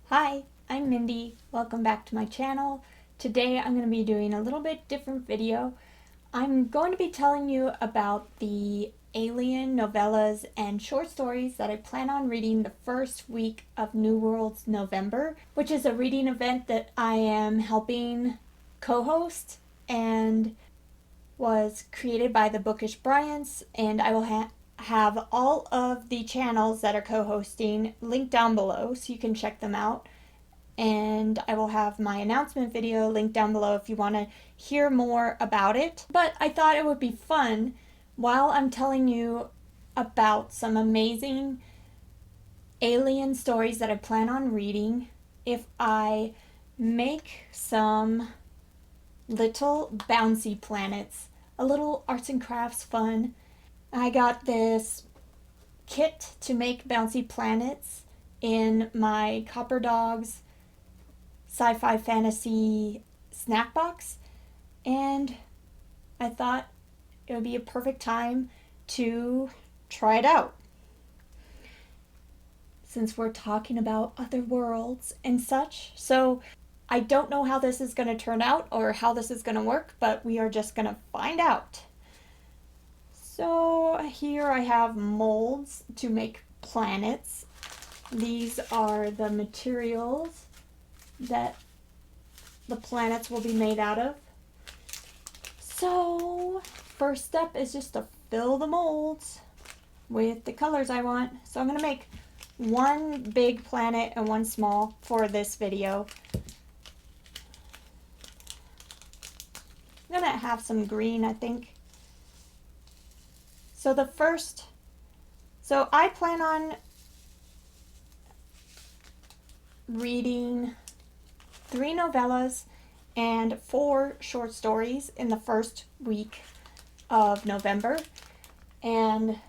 Hi, I'm Mindy. Welcome back to my channel. Today I'm going to be doing a little bit different video. I'm going to be telling you about the alien novellas and short stories that I plan on reading the first week of New Worlds November, which is a reading event that I am helping co-host and was created by the Bookish Bryants, and I will have all of the channels that are co-hosting linked down below so you can check them out. And I will have my announcement video linked down below if you want to hear more about it. But I thought it would be fun while I'm telling you about some amazing alien stories that I plan on reading if I make some little bouncy planets, a little arts and crafts fun. I got this kit to make bouncy planets in my Copper Dogs sci-fi fantasy snack box, and I thought it would be a perfect time to try it out. Since we're talking about other worlds and such, so I don't know how this is going to turn out or how this is going to work, but we are just going to find out. So here I have molds to make planets. These are the materials that the planets will be made out of. So first step is just to fill the molds with the colors I want. So I'm going to make one big planet and one small for this video. I'm going to have some green, I think. So I plan on reading 3 novellas and 4 short stories in the first week of November. And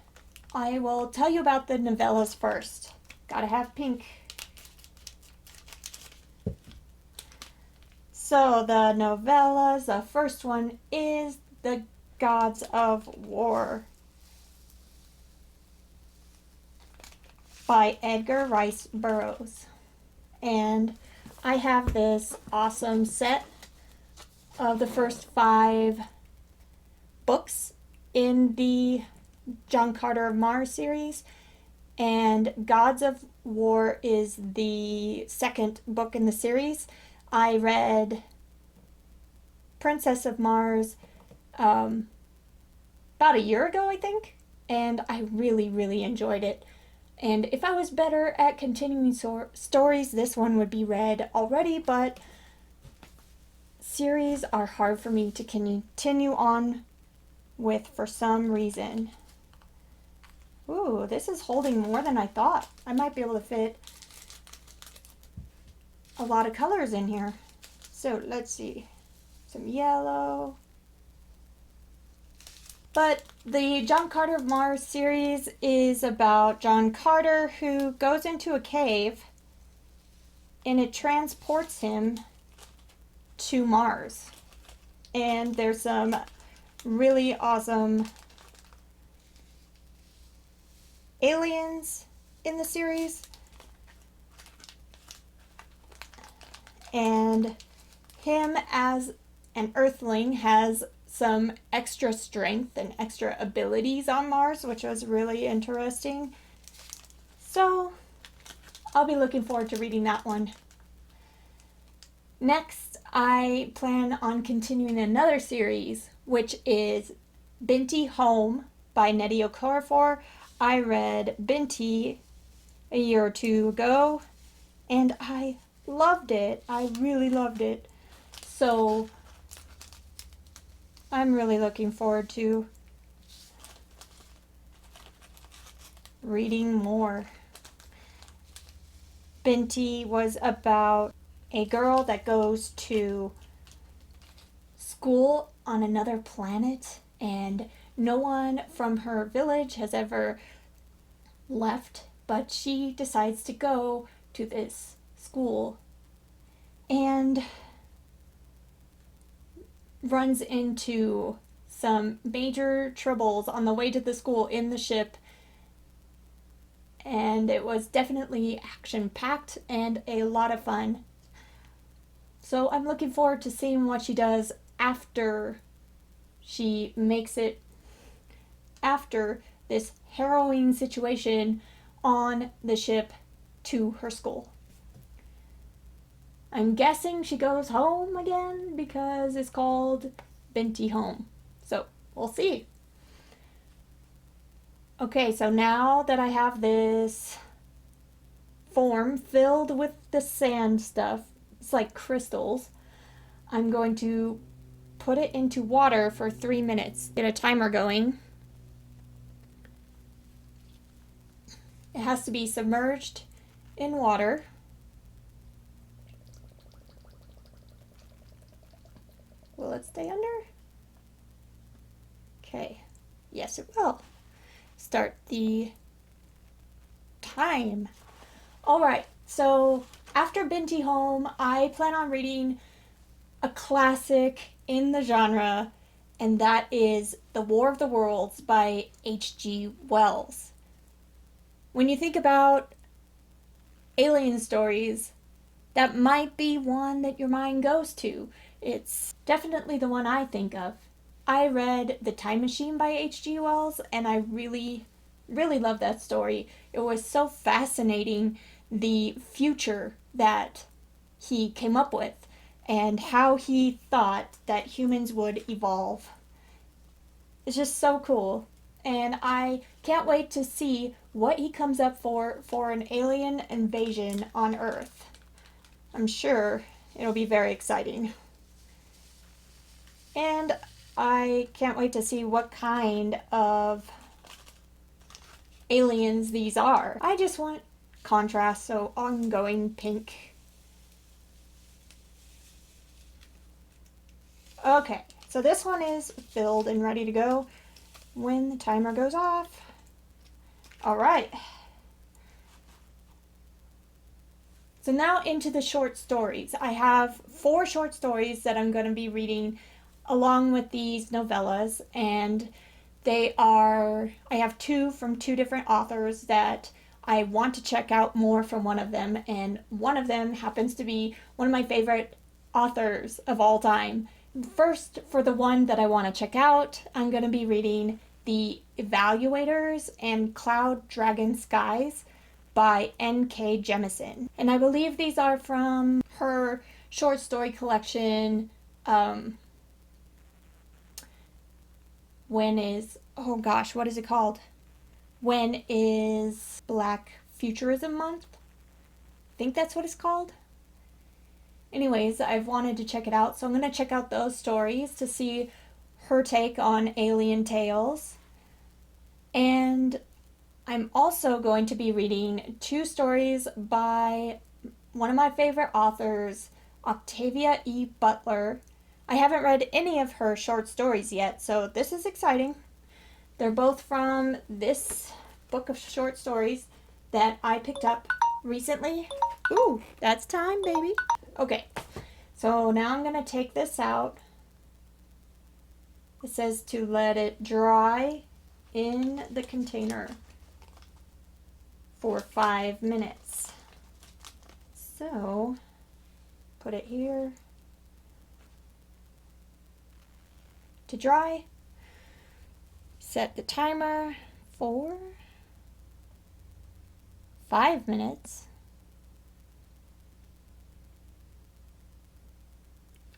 I will tell you about the novellas first. Gotta have pink. So the novellas, the first one is The Gods of War by Edgar Rice Burroghs. And I have this awesome set of the first 5 books in the John Carter of Mars series, and Gods of War is the second book in the series. I read Princess of Mars about a year ago, I think, and I really enjoyed it. And if I was better at continuing stories, this one would be read already, but series are hard for me to continue on with for some reason. Ooh, this is holding more than I thought. I might be able to fit a lot of colors in here. So let's see. Some yellow. But the John Carter of Mars series is about John Carter who goes into a cave and it transports him to Mars. And there's some really awesome aliens in the series. And him as an Earthling has some extra strength and extra abilities on Mars, which was really interesting. So I'll be looking forward to reading that one. Next, I plan on continuing another series, which is Binti Home by Nnedi Okorafor. I read Binti a year or 2 ago, and I loved it. I really loved it. So I'm really looking forward to reading more. Binti was about a girl that goes to school on another planet, and no one from her village has ever left, but she decides to go to this school and runs into some major troubles on the way to the school in the ship, and it was definitely action-packed and a lot of fun. So I'm looking forward to seeing what she does after she makes it, after this harrowing situation on the ship to her school. I'm guessing she goes home again because it's called Binti Home. So we'll see. Okay, so now that I have this form filled with the sand stuff, it's like crystals, I'm going to put it into water for 3 minutes. Get a timer going. It has to be submerged in water. Will it stay under? Okay. Yes, it will. Start the time. Alright, so after Binti Home, I plan on reading a classic in the genre, and that is The War of the Worlds by H.G. Wells. When you think about alien stories, that might be one that your mind goes to. It's definitely the one I think of. I read The Time Machine by H.G. Wells, and I really, really love that story. It was so fascinating, the future that he came up with and how he thought that humans would evolve. It's just so cool. And I can't wait to see what he comes up for an alien invasion on Earth. I'm sure it'll be very exciting. And I can't wait to see what kind of aliens these are. I just want contrast, so I'm going pink. Okay, so this one is filled and ready to go when the timer goes off. Alright. So now into the short stories. I have 4 short stories that I'm going to be reading along with these novellas, and I have 2 from 2 different authors that I want to check out more from one of them, and one of them happens to be one of my favorite authors of all time. First, for the one that I want to check out, I'm going to be reading The Evaluators and Cloud Dragon Skies by N.K. Jemison. And I believe these are from her short story collection, When is Black Futurism Month? I think that's what it's called. Anyways, I've wanted to check it out, so I'm going to check out those stories to see her take on alien tales. And I'm also going to be reading 2 stories by one of my favorite authors, Octavia E. Butler. I haven't read any of her short stories yet, so this is exciting. They're both from this book of short stories that I picked up recently. Ooh, that's time, baby. Okay, so now I'm going to take this out. It says to let it dry in the container for 5 minutes. So, put it here to dry. Set the timer for 5 minutes.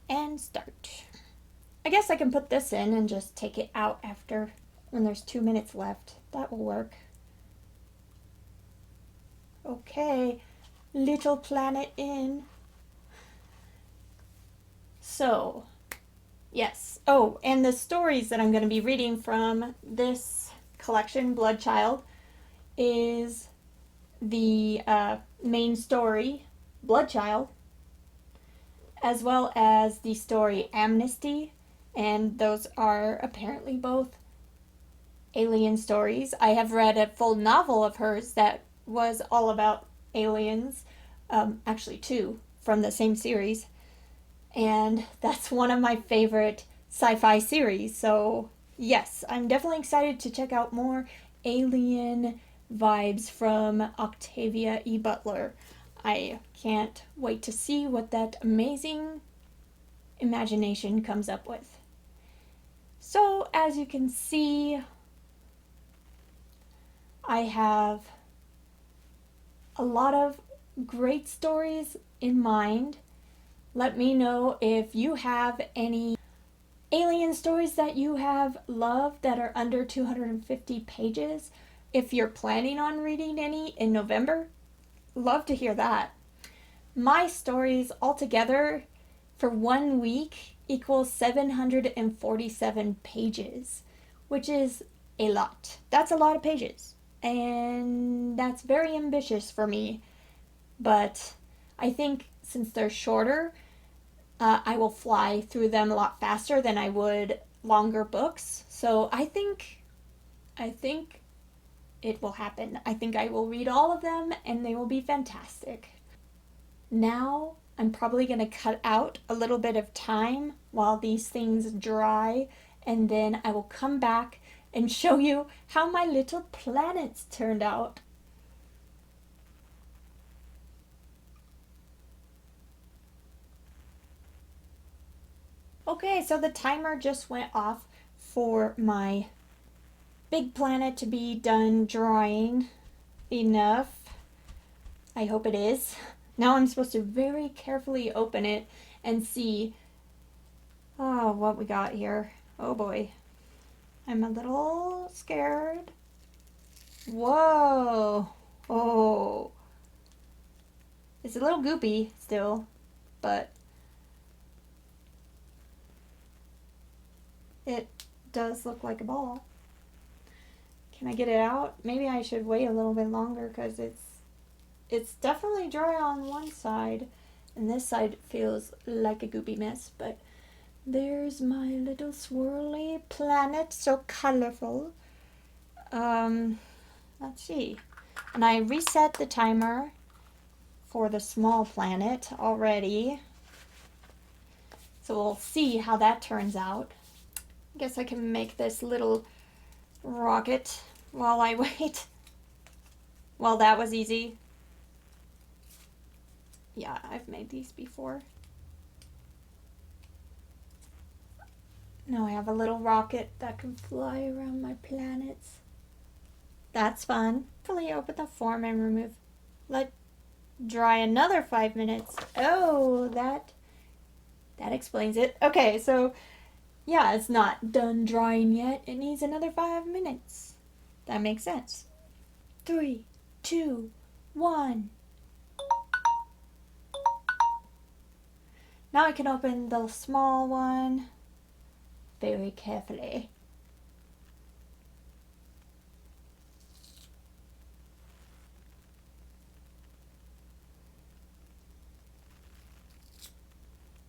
And start. I guess I can put this in and just take it out after when there's 2 minutes left. That will work. Okay, little planet in. So, yes. Oh, and the stories that I'm going to be reading from this collection, Bloodchild, is the main story, Bloodchild, as well as the story Amnesty, and those are apparently both alien stories. I have read a full novel of hers that was all about aliens, actually 2 from the same series, and that's one of my favorite sci-fi series. So yes, I'm definitely excited to check out more alien vibes from Octavia E. Butler. I can't wait to see what that amazing imagination comes up with. So, as you can see, I have a lot of great stories in mind. Let me know if you have any alien stories that you have loved that are under 250 pages. If you're planning on reading any in November, love to hear that. My stories altogether for 1 week equals 747 pages, which is a lot. That's a lot of pages, and that's very ambitious for me. But I think since they're shorter, I will fly through them a lot faster than I would longer books. So I think it will happen. I think I will read all of them and they will be fantastic. Now I'm probably going to cut out a little bit of time while these things dry, and then I will come back and show you how my little planets turned out. Okay, so the timer just went off for my big planet to be done drawing enough. I hope it is. Now I'm supposed to very carefully open it and see what we got here. Oh boy. I'm a little scared. Whoa. Oh. It's a little goopy still, but it does look like a ball. Can I get it out? Maybe I should wait a little bit longer because it's definitely dry on one side and this side feels like a goopy mess, but there's my little swirly planet, so colorful. Let's see. And I reset the timer for the small planet already. So we'll see how that turns out. I guess I can make this little rocket while I wait. Well, that was easy. Yeah, I've made these before. Now I have a little rocket that can fly around my planets. That's fun. Hopefully open the form and remove. Let dry another 5 minutes. Oh, that explains it. Okay, so yeah, it's not done drying yet. It needs another 5 minutes. That makes sense. 3, 2, 1. Now I can open the small one very carefully.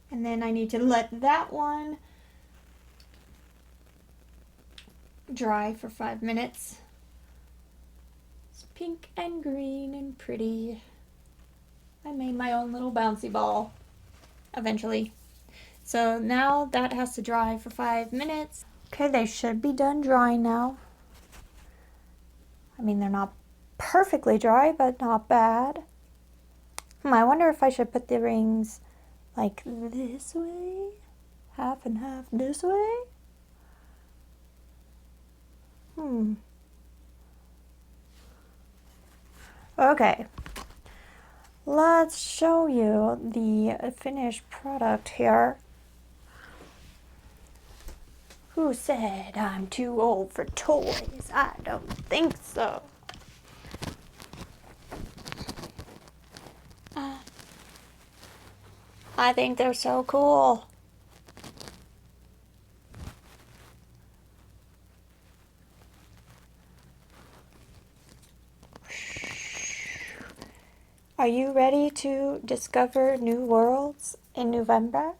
And then I need to let that one dry for 5 minutes. It's pink and green and pretty. I made my own little bouncy ball eventually. So now that has to dry for 5 minutes. Okay, they should be done drying now. I mean, they're not perfectly dry, but not bad. I wonder if I should put the rings like this way, half and half this way. Okay, let's show you the finished product here. Who said I'm too old for toys? I don't think so. I think they're so cool. Are you ready to discover new worlds in November?